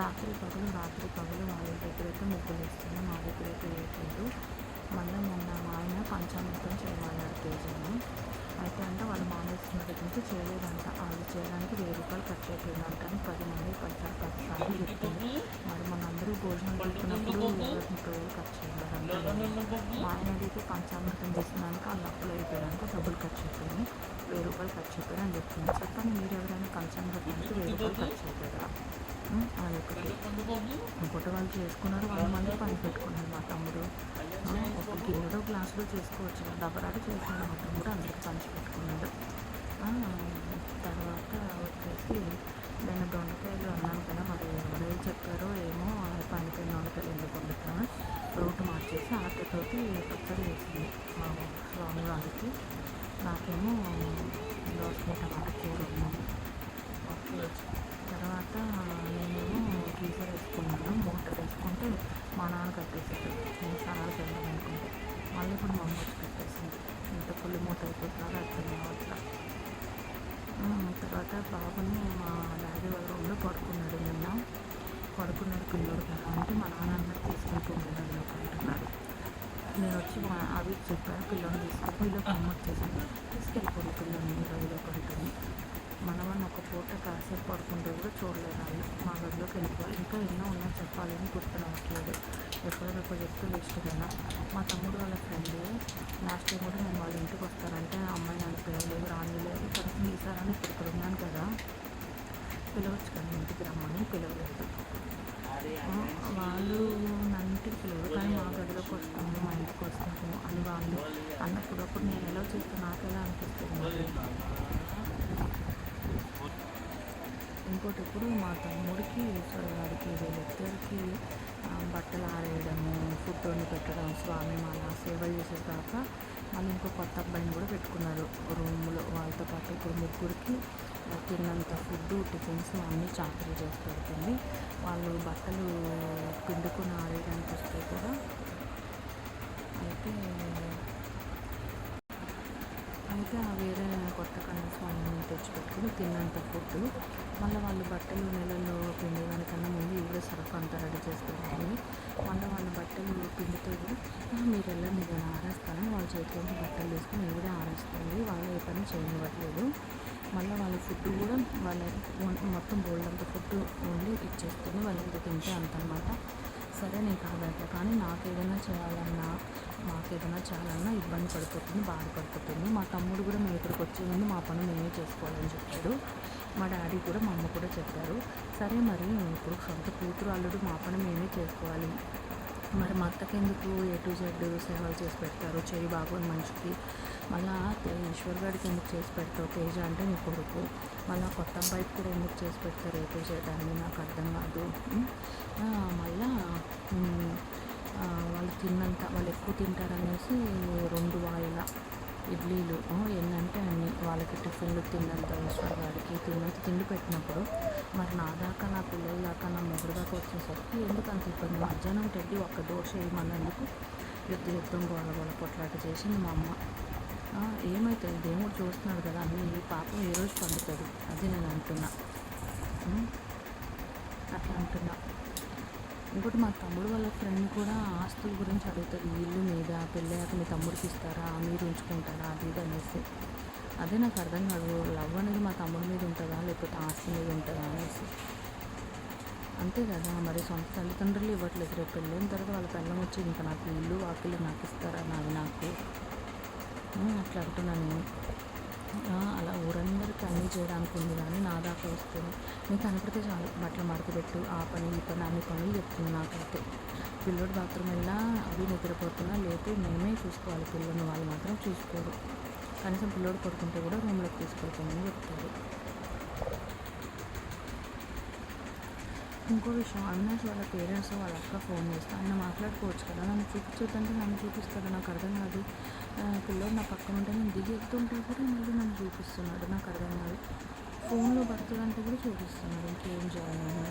రాత్రి పగలు వాళ్ళ దగ్గరైతే ముగ్గులు వేస్తున్నాం, మా దగ్గరైతే వేయట్లేదు. మళ్ళీ మొన్న మా ఆయన పంచామృతం చేయమన్నాడు తేజని. అయితే అంటే వాళ్ళు మానేస్తున్న దగ్గర నుంచి చేయలేదంట. అది చేయడానికి 1000 రూపాయలు ఖర్చు అయిపోయిందంట అని 10 మంది 10 సార్లు చెప్తుంది. మరి మన అందరూ భోజనం తీసుకున్నప్పుడు 20-30 ఖర్చు అయ్యిందంటే మా ఆయన అడిగితే పంచామృతం చేసినాక వాళ్ళు అప్పులు అయిపోయాక డబ్బులు ఖర్చు అయిపోయింది, 1000 రూపాయలు ఖర్చు అయిపోయింది అని చెప్తుంది. చెప్పండి మీరు ఎవరైనా పంచామృతానికి 1000 రూపాయలు ఖర్చు అవుతుందా? అది ఒకటి. ఇంకోటి వాళ్ళు చేసుకున్నారు, వాళ్ళు మళ్ళీ పని పెట్టుకున్నారు. మా తమ్ముడు ఒక గిన్నెలో గ్లాసులో చేసుకోవచ్చు, డబ్బరాడు చేశాడు మా తమ్ముడు, అందరికి పంచి పెట్టుకున్నాడు. తర్వాత వచ్చేసి నేను దొండకాయలు అన్నాను కదా, మరి ఎవరైతే చెప్పారో ఏమో పండిపోయిన దొండకాయలు ఎందుకు వండుతాను, రూట్ మార్చేసి ఆటతోటి పచ్చడి వేసింది మా స్వామి వారికి. నాకేమో దోసకాయ టమాటా కూర ఉన్నాను. ఓకే. తర్వాత నేనేమో గీజర్ వేసుకున్నాను, మోటార్ వేసుకుంటే మా నాన్న కట్టేసాడు. నేను స్నానాలు వెళ్ళాను అనుకుంటే మళ్ళీ ఇప్పుడు మా అమ్మ వచ్చి కట్టేసింది. ఇంత ఫుల్ మూట అయిపోతున్నారో అర్థం కావట్లా. తర్వాత బాబుని మా డాడీ వాళ్ళ రూమ్లో పడుకున్నాడు. పిల్లడు కదా అంటే మా నాన్న అన్నది తీసుకెళ్తూ ఉండేదాన్ని అంటున్నాడు. నేను వచ్చి అవి చెప్పాను, పిల్లల్ని తీసుకెళ్ళి ఇలా అమ్మ వచ్చేసాను, తీసుకెళ్ళిపోయి పిల్లల్ని గదిలో పడుతుంది. మనమని ఒక పూట కాసేపు పడుకుంటే కూడా చూడలేదు వాళ్ళు, మా గదిలోకి వెళ్ళిపోవాలి. ఇంకా ఎన్నో ఉన్నా చెప్పాలని గుర్తురావట్లేదు, ఎప్పుడెప్పుడు చెప్తూ వేస్ట్ కదా. మా తమ్ముడు వాళ్ళ ఫ్రెండ్ లాస్ట్ టైం కూడా నేను వాళ్ళ ఇంటికి వస్తానంటే అమ్మాయి నన్ను పిలవలేదు, రానిలేదు. కనీసం ఈసారి ఇప్పుడు ఇక్కడ ఉన్నాను కదా, పిలవచ్చు కదా ఇంటికి రమ్మని, పిలవలేదు. వాళ్ళు నా ఇంటికి పిలవరు కానీ మా గదిలోకి వస్తాము, మా ఇంటికి వస్తాము అని వాళ్ళు అన్నప్పుడు నేను ఎలా చేస్తే నాకు ఎలా అనిపిస్తుంది. ఇంకోటి ఇప్పుడు మా తమ్ముడికి వాడికి వీళ్ళిద్దరికి బట్టలు ఆరేయడము, ఫుడ్ వండి పెట్టడం, స్వామి మాల సేవలు చేసేదాక మళ్ళీ ఇంకో కొత్త అబ్బాయిని కూడా పెట్టుకున్నారు రూమ్లో వాళ్ళతో పాటు. ఇప్పుడు ముగ్గురికి తిన్నంత ఫుడ్, టిఫిన్స్ అన్నీ చాకరీ చేసి పెడుతుంది. వాళ్ళు బట్టలు పిండుకొని ఆరేయడానికి వస్తే కూడా అయితే వేరే కొత్త కన్యాస్వామిని తెచ్చిపెట్టుకుని తిన్నంత ఫుడ్, మళ్ళీ వాళ్ళు బట్టలు నెలలో పిండేదానికన్నా ముందు ఇవిడే సరుకు అంతా రెడీ చేసుకుంటుంది. మళ్ళీ వాళ్ళ బట్టలు పిండితే కూడా మీరు వెళ్ళండి నేను ఆరేస్తాను, వాళ్ళ చేతిలో బట్టలు తీసుకుని ఇవిడే ఆరేస్తుంది, వాళ్ళు ఏ పని చేయనివ్వట్లేదు. మళ్ళీ వాళ్ళ ఫుడ్ కూడా వాళ్ళ మొత్తం బోల్డంత ఫుడ్ వండి ఇచ్చేస్తుంది, వాళ్ళు ఎంత తింటే అంత అనమాట. సరే నేను కాదట్లా, కానీ నాకేదైనా చేయాలన్నా ఇబ్బంది పడిపోతుంది, బాధపడిపోతుంది. మా తమ్ముడు కూడా మేము ఇక్కడికి వచ్చే ముందు మా పని మేమే చేసుకోవాలని చెప్పాడు. మా డాడీ కూడా మా అమ్మ కూడా చెప్పారు. సరే మరి ఇప్పుడు సొంత కూతురు అల్లుడు మా పని మేమే చేసుకోవాలి, మరి మా అత్తకెందుకు A to Z సేవలు చేసి పెడతారు, చెయ్యి బాగోని మనిషికి. మళ్ళీ ఈశ్వర్ గారికి ఎందుకు చేసి పెడతావు, తేజ అంటే నీ కొడుకు, మళ్ళీ కొత్త అబ్బాయికి కూడా ఎందుకు చేసి పెడతారు A to Z అని నాకు అర్థం కాదు. మళ్ళీ వాళ్ళు తిన్నంత, వాళ్ళు ఎక్కువ తింటారనేసి 2 వాయిల ఇడ్లీలు ఏంటంటే అన్ని వాళ్ళకి టిఫిన్లు తిన్నంత, ఈశ్వర్ గారికి తిన్నంత తిండి పెట్టినప్పుడు మరి నా దాకా, నా పిల్లల దాకా, నా మొగుడు దాకా వచ్చేసరికి ఎందుకు అంత ఇబ్బంది. మధ్యాహ్నం టెడ్డి ఒక్క దోశ వేయమన్నందుకు యుద్ధం గోల కొట్లాట చేసింది మా అమ్మ. ఏమవుతుంది, దేవుడు చూస్తున్నాడు కదా అని ఈ పాపం ఏ రోజు పండుతుంది, అది నేను అంటున్నా, అట్లా అంటున్నా. ఇంకోటి మా తమ్ముడు వాళ్ళ ఫ్రెండ్ కూడా ఆస్తుల గురించి అడుగుతుంది, ఇల్లు మీద పెళ్ళయ్యాక మీ తమ్ముడికి ఇస్తారా, మీరు ఉంచుకుంటారా, అది ఇది అనేసి. అదే నాకు అర్థం కాదు, లవ్ అనేది మా తమ్ముడి మీద ఉంటుందా లేకపోతే ఆస్తి మీద ఉంటుందా అనేసి. అంతే కదా, మరి సొంత తల్లిదండ్రులు ఇవ్వట్లేదు, రేపు పెళ్ళైన తర్వాత వాళ్ళ పిల్లం వచ్చి ఇంకా నాకు ఇల్లు వాకిళ్ళు నాకు ఇస్తారా, నాకు అట్లా అంటున్నాను నేను. అలా ఊరందరికీ అన్నీ చేయడానికి ఉంది కానీ నా దాకా వస్తుంది, నీకు కనపడితే చాలు బట్టలు మడతపెట్టు, ఆ పని ఈ పని అన్ని పనులు చెప్తుంది నాకైతే. పిల్లడు బాత్రూమ్ వెళ్ళినా అవి నిద్రపోతున్నా లేపి మేమే చూసుకోవాలి, పిల్లల్ని వాళ్ళు మాత్రం చూసుకోరు. కనీసం పిల్లోడు పడుకుంటే కూడా రూమ్లోకి తీసుకెళ్తామని చెప్తారు. ఇంకో విషయం, అవినాష్ వాళ్ళ పేరెంట్స్ వాళ్ళ అక్క ఫోన్ చేస్తే ఆయన మాట్లాడుకోవచ్చు కదా, నన్ను చూపించొద్దంటే నన్ను చూపిస్తాడు, నాకు అర్థం కాదు. పిల్లడు నా పక్కన ఉంటే నేను దిగి ఎత్తుంటే కూడా మళ్ళీ నన్ను చూపిస్తున్నాడు, నాకు అర్థం కాదు. ఫోన్లో పడుతుందంటే కూడా చూపిస్తున్నాడు, ఇంకేం చేయాలి.